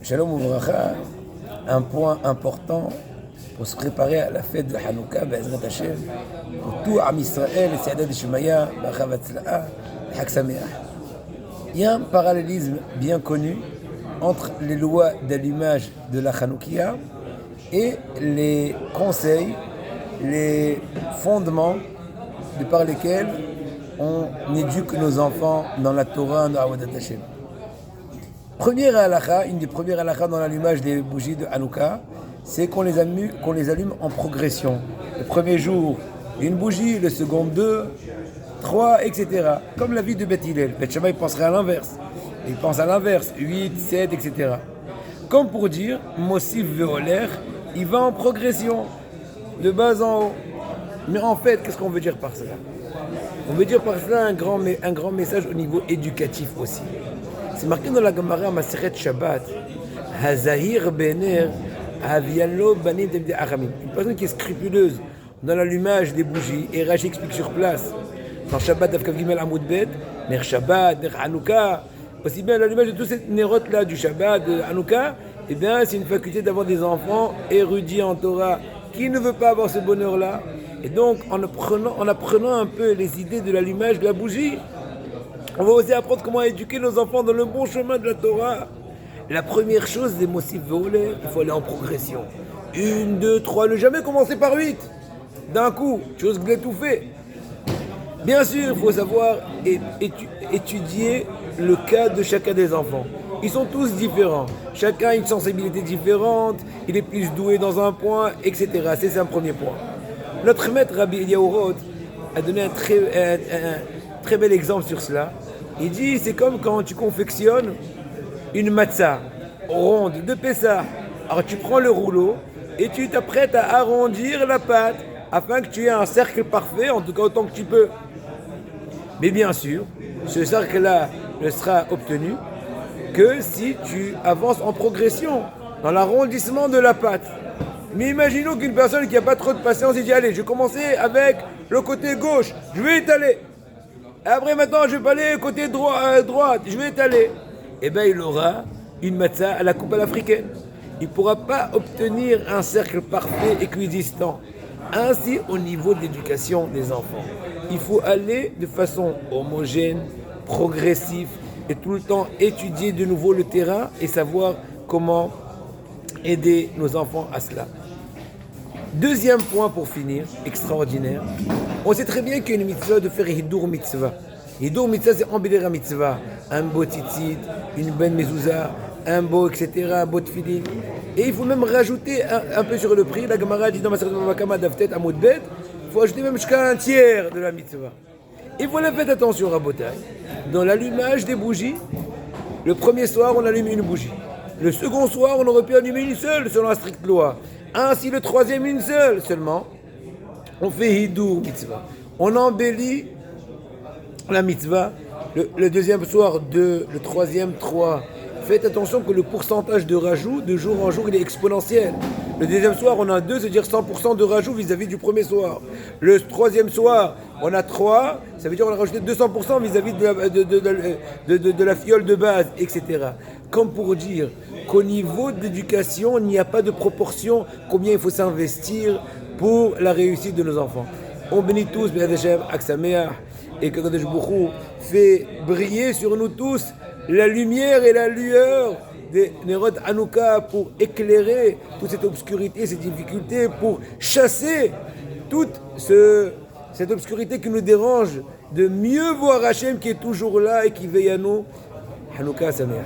Shalom Ouvracha, un point important pour se préparer à la fête de Hanouka, Be'ezrat Hashem, pour tout Am Israël, et Se'adat Shemaya, Bracha Vatzla'a, Chag Sameach. Il y a un parallélisme bien connu entre les lois d'allumage de la Hanoukia et les conseils, les fondements de par lesquels on éduque nos enfants dans la Torah, dans Avodat Hashem. Première halakha, une des premières halakha dans l'allumage des bougies de Hanouka, c'est qu'on les allume en progression. Le premier jour, une bougie, le second, deux, trois, etc. Comme la vie de Beth Hillel. Beth Shammai penserait à l'inverse. Il pense à l'inverse, 8, 7, etc. Comme pour dire, Mosif Veoler, il va en progression, de bas en haut. Mais en fait, qu'est-ce qu'on veut dire par cela? On veut dire par cela un grand message au niveau éducatif aussi. C'est marqué dans la Gemara Maseret Shabbat, Hazahir Bener, Avialo Banim Tebde Aramim. Une personne qui est scrupuleuse dans l'allumage des bougies, et Rashi explique sur place, dans Shabbat Avkav Gimel Amoud Bet, Ner Shabbat, Ner Hanouka, aussi bien l'allumage de tous ces nérotes-là du Shabbat, de Hanouka, eh bien c'est une faculté d'avoir des enfants érudits en Torah. Qui ne veut pas avoir ce bonheur-là? Et donc, en apprenant un peu les idées de l'allumage de la bougie, on va aussi apprendre comment éduquer nos enfants dans le bon chemin de la Torah. La première chose, des Mosif Veoler, il faut aller en progression. 1, 2, 3, ne jamais commencer par 8. D'un coup, chose glétouffée. Bien sûr, il faut savoir étudier le cas de chacun des enfants. Ils sont tous différents. Chacun a une sensibilité différente, il est plus doué dans un point, etc. C'est un premier point. Notre maître Rabbi Eliyahu Roth a donné un très bel exemple sur cela. Il dit, c'est comme quand tu confectionnes une matzah ronde de Pessah. Alors tu prends le rouleau et tu t'apprêtes à arrondir la pâte afin que tu aies un cercle parfait, en tout cas autant que tu peux. Mais bien sûr, ce cercle-là ne sera obtenu que si tu avances en progression dans l'arrondissement de la pâte. Mais imaginons qu'une personne qui n'a pas trop de patience, il dit, allez, je vais commencer avec le côté gauche, je vais étaler. Après maintenant, je vais aller côté droite, je vais étaler. Eh bien, il aura une matzah à la coupe à l'africaine. Il ne pourra pas obtenir un cercle parfait équidistant. Ainsi, au niveau de l'éducation des enfants, il faut aller de façon homogène, progressive, et tout le temps étudier de nouveau le terrain et savoir comment aider nos enfants à cela. Deuxième point pour finir, extraordinaire. On sait très bien qu'il y a une mitzvah de faire Hidur mitzvah. Hidur mitzvah, c'est embellir un mitzvah. Un beau tzitzit, une bonne mezouza, un beau, etc., un beau tefillin. Et il faut même rajouter un peu sur le prix. La Gemara dit dans Maseret Bava Kama Davtet Amoud Bet, il faut ajouter même jusqu'à un tiers de la mitzvah. Et voilà, faites attention, Rabotai. Dans l'allumage des bougies, le premier soir, on allume une bougie. Le second soir, on aurait pu allumer une seule, selon la stricte loi. Ainsi, le troisième, une seule seulement. On fait Hidur mitzvah. On embellit la mitzvah. Le deuxième soir, 2. Le troisième, 3. Faites attention que le pourcentage de rajout, de jour en jour, il est exponentiel. Le deuxième soir, on a 2, c'est-à-dire 100% de rajout vis-à-vis du premier soir. Le troisième soir, on a 3, ça veut dire qu'on a rajouté 200% vis-à-vis de la fiole de base, etc. Comme pour dire qu'au niveau de l'éducation, il n'y a pas de proportion combien il faut s'investir pour la réussite de nos enfants. On bénit tous, Be'ez Hashem, Chag Sameach, et que Kadosh Baruch Hu fait briller sur nous tous la lumière et la lueur des Nerot Hanouka pour éclairer toute cette obscurité, ces difficultés, pour chasser toute cette obscurité qui nous dérange, de mieux voir Hachem qui est toujours là et qui veille à nous. Hanouka Sameach.